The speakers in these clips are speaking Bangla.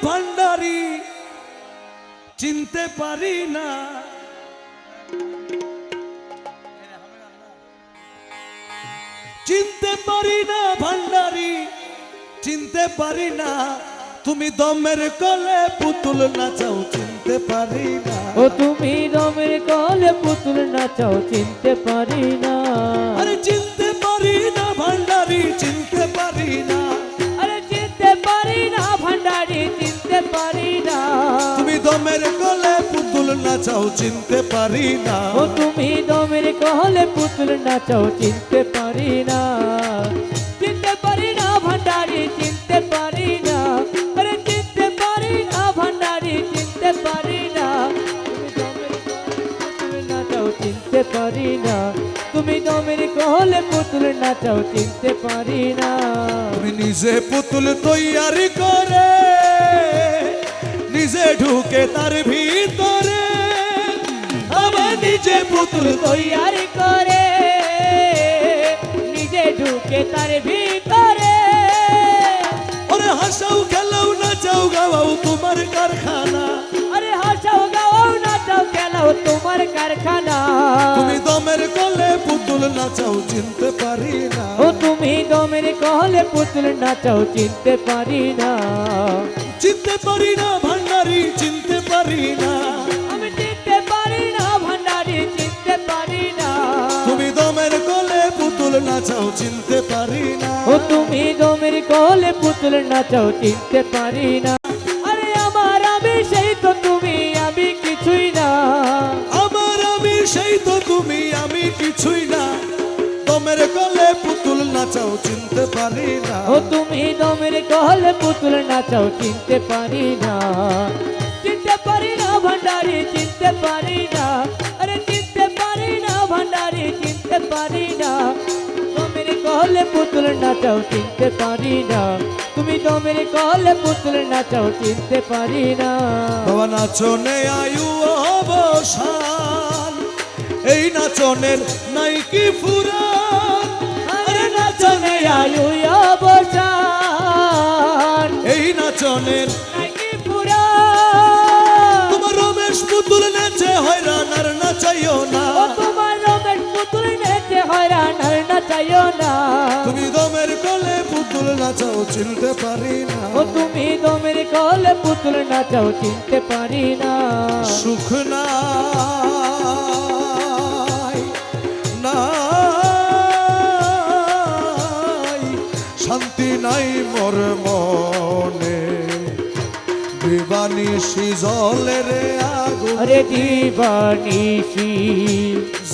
ভান্ডারি চিনতে পারি না, চিনতে পারি না ভান্ডারি চিনতে পারি না, তুমি দমের কলে পুতুল নাচাও চিনতে পারি না। ও তুমি দমের কলে পুতুল নাচাও চিনতে পারি না। আরে চিনতে পারি না ভান্ডারি চিনতে পারি না, আরে চিনতে পারি না ভান্ডারি চিনতে পারি না। তুমি দমের কলে পুতুল নাচাও চিনতে পারি না। ও তুমি দমের কলে পুতুল নাচাও চিনতে পারি না। চিনতে পারি না ভান্ডারি চিনতে পারি না। আরে চিনতে পারি না ভান্ডারি চিনতে পারি না। তুমি দমের কলে পুতুল নাচাও চিনতে পারি না। তুমি নিজে পুতুল তৈয়ারি করে নিজে ঢুকে তার ভিতরে, আমার নিজে পুতুল তৈয়ারি করে নিজে ঢুকে তার ভিতরে। ওরে হাসাও খেলাও নাচাও গাওয়াও তোমার কারখানা, আরে হাসাও গাও নাচাও খেলাও তোমার কারখানা। তুমি দমের কলে পুতুল নাচাও চিনতে পারি না। ও তুমি দমের কলে পুতুল নাচাও চিনতে পারি না। চিনতে পারি না ভান্ডারি চিনতে পারি না, আমি চিনতে পারি না ভান্ডারি চিনতে পারি না। তুমি দমের কলে পুতুল নাচাও চিনতে পারি না। ও তুমি দমের কলে পুতুল নাচাও চিনতে পারি না। আরে আমার আমি সেই তো তুমি আমি কিছুই না। আমার আমি সেই তো তুমি আমি কিছুই না, দমের কলে পুতুল নাচাও চিনতে পারি না। ও তুমি দমের কলে পুতুল নাচাও চিনতে পারি না। চিনতে পারি না ভান্ডারি চিনতে পারি না। আরে চিনতে পারি না ভান্ডারি চিনতে পারি না। দমের কলে পুতুল নাচাও চিনতে পারি না। তুমি দমের কলে পুতুল নাচাও চিনতে পারি না। বাবা নাচনে আয়ু অবসান, এই নাচনের নাই কি ফুরান। আরে নাচনে আয়ু অবসান, এই নাচনের নাকি পুরাণ। তোমার রমেশ পুতুল নেচে হয়রান আর নাচাইও না। ও তোমার রমেশ পুতুল নেচে হয়রান আর নাচাইও না। তুমি দমের কলে পুতুল নাচাও চিনতে পারি না। ও তুমি দমের কলে পুতুল নাচাও চিনতে পারি না। সুখ নাই নাই শান্তি নাই মোর মনে, দিবানিশি জলে রে আগুন, আরে দিবানিশি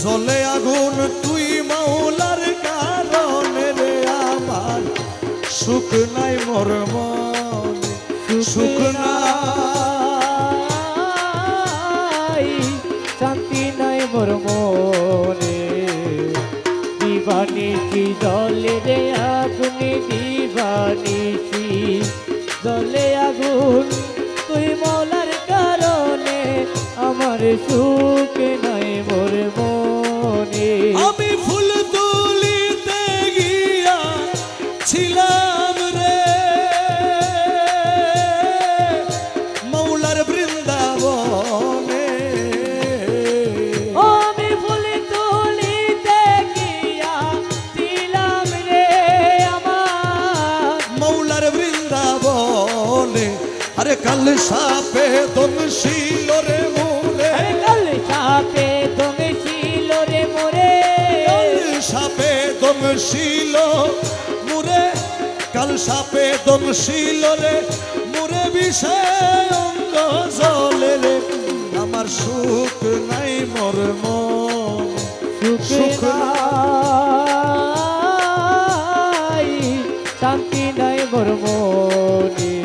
জলে আগুন তুই মাওলার কারণে রে আমার, সুখ নাই মোর মনে সুখ নাই, শান্তি নাই মোর মনে। দিবানিশি জলে রে আগুন দিবানিশি জলে আগুন তুই মৌলার কারণে আমার সুখ নাই মোর মনে। আমি ফুল তুলিতে গিয়া ছিলাম রে মৌলার বৃন্দাবনে, ও আমি ফুল তুলিতে গিয়া ছিলাম রে আমার মৌলার বৃন্দাবনে। আরে কাল সাপে দংশিল রে মোরে, আরে কাল সাপে দংশিল রে মোরে। কাল সাপে দংশিল মোরে, কাল সাপে দংশিল রে মোরে, বিষয় অঙ্গ জলে রে আমার সুখ নাই মোর মন সুখ নাই শান্তি নাই মোর মনে।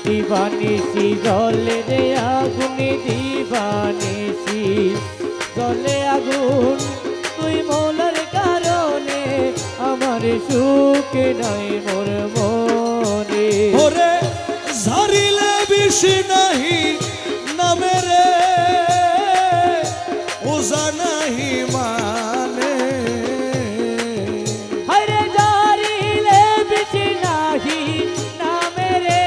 দিবানিশি জলে রে আগুন দিবানিশি জলে আগুন তুই মৌলার কারণে আমার সুখ নাই মোর মনে। ওরে ঝারিলে বিষ নাহি নামে রে, ওজা নাহি মানে, হরে জারিলে বিচ নাহি নামে রে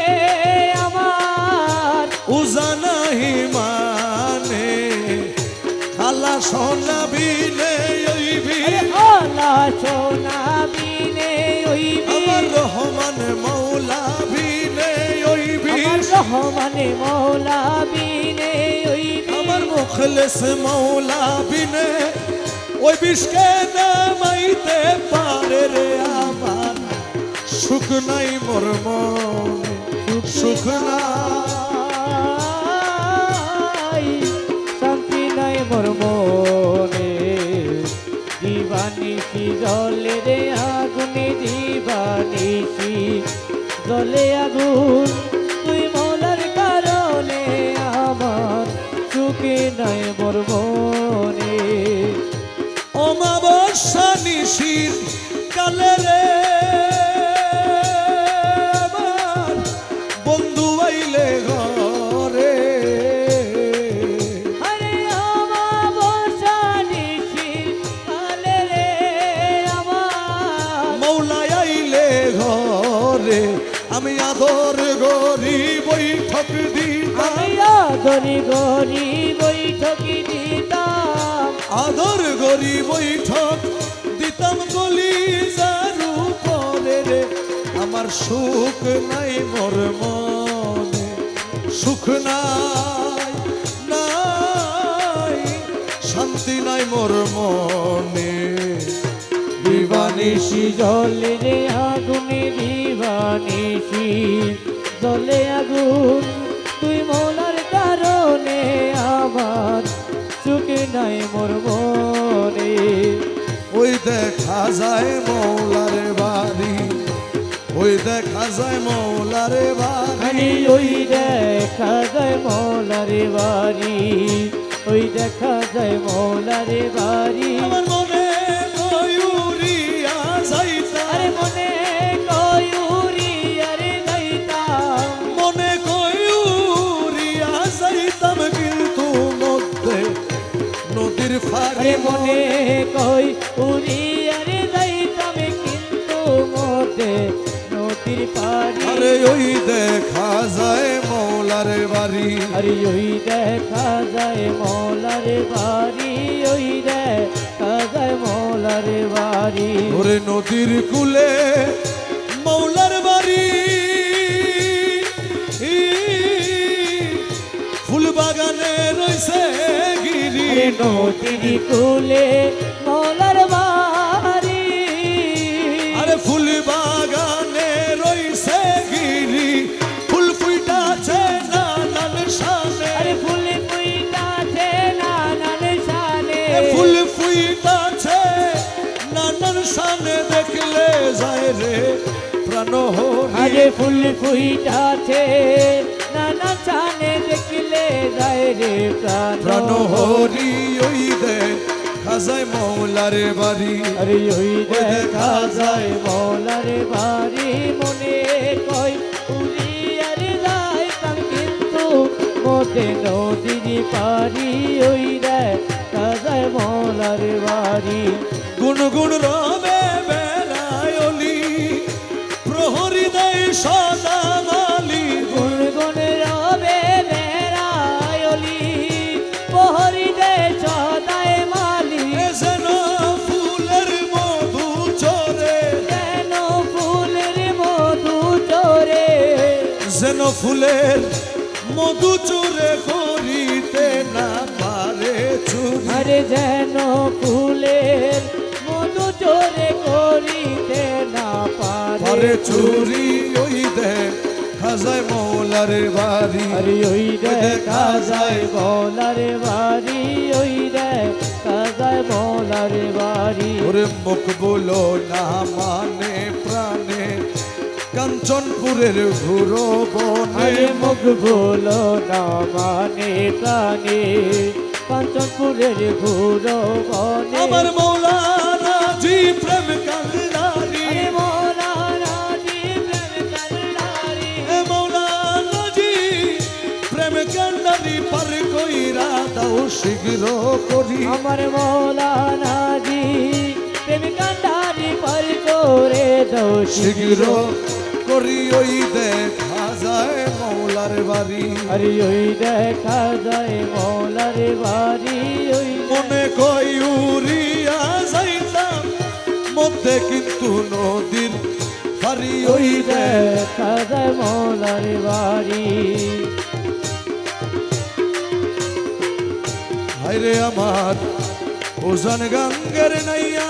সোনা বিনে ওই বীর আলা সোনা বিনে ওই আমার বীর রহমান মৌলা বিনে ওই বীর আমার রহমানে মৌলা বিনে ওই আমার মুখলেস মৌলা বিনে ওই বিষকে নামাইতে পারে রে আমার সুখ নাই মোর মনে সুখ নাই শান্তি নাই মোর মনে দিবানিশি জলে রে আগুনে দিবানিশি জলে আগুন তুই মৌলার কারণে আমার সুখে নাই মোর মনে অমাবস্যা নিশির কালে রে আমার বন্ধু আইলে ঘরে আরে অমাবস্যা নিশি কালে রে আমার মৌলা আইলে ঘরে আমি আদর গরি বৈঠক দিতাম আমি আদরি গরি বৈঠকি দিতাম আদর গরি বৈঠক দিতাম গলি যারু পরে রে আমার সুখ নাই মোর মনে সুখ নাই নাই শান্তি নাই মোর মনে দিবানিশি জলে রে আগুনে দিবানিশি জলে আগুন তুই মৌলার কারণে আমার সুখে নাই মোর মনে ওই দেখা যায় মৌলার বাড়ি ওই দেখা যায় মৌলার বাড়ি আরে ওই দেখা যায় মৌলার বাড়ি ওই দেখা যায় মৌলার বাড়ি আমার মনে ময়ূরিয়া যাইতা আরে মনে কয়ুরি আরে যাইতাম মনে কয়ুরিয়া যাইতাম কিন্তু মধ্যে নদীর আরে ফাড়ি মনে কই উড়ি আরে যাইতাম কিন্তু মধ্যে নদীর পাড়ি আরে ওই দেখা যায় মৌলার বাড়ি আরে ওই দেখা যায় মৌলার বাড়ি ওই দেখা যায় মৌলার বাড়ি ওরে নদীর কুলে মৌলার বাড়ি ফুল বাগানে রইছে গিরি আরে নদীর কুলে মৌলার বাড়ি আরে ফুল বাগানে রইছে গিরি ফুল ফুইটাছে নানান শানে আরে ফুল ফুইটাছে নানান শানে ফুল ফুইটাছে নানান শানে দেখলে যায় রে প্রাণ আরে ফুল ফুইটাছে নানান শানে দেখলে যায় রে প্রাণ প্রাণ হরি ওই দে খাজায় মৌলার বাড়ি আরে ওই দেখা যায় মৌলার বাড়ি মনে কই উড়ি আরে যাইতাম কিন্তু মোটে নদীর পারি ওই দেখা যায় মৌলার বাড়ি গুনগুন রবে বেড়ায়লি প্রহরী দেয় সদা মালি গুণ গুণ রবে বেড়ায়লি প্রহরী দে সদায় মালি যেন ফুলের মধু চরে যেন ফুলের মধু চরে যেন ফুলের মধু চুরে করিতে না পারে চুরি আরে যেন ফুলের মধু চোরে করিতে না পারে পারে চুরি ওই দে খাজায় মৌলার বাড়ি আরে ওই দেখা যায় মৌলার বাড়ি ওই দেখা যায় মৌলার বাড়ি ওরে মুখ বলো না মানে প্রাণে কাঞ্চনপুরের ঘুরো বনে আরে মুখ বলো না মানে প্রাণে কাঞ্চনপুরের ঘুরো বনে আমার মৌলানা জি প্রেম কান্ডারি আরে মৌলানা জি প্রেম কান্ডারি মৌলানা জি প্রেম কান্ডারি পার কইরা দাও শীঘ্র করি আমার মৌলানা জি প্রেম কান্ডারি পর করে দো শীঘ্র করি ওই দেখা যায় মৌলা মৌলার বাড়ি। আরে ওই দেখা যায় মৌলার বাড়ি, ওই মনে কই উড়িয়া যাইতাম মধ্যে কিন্তু নদীর পারি। ওই দেখা যায় মৌলার বাড়ি। হায়রে আমার ওজন গঙ্গের নাইয়া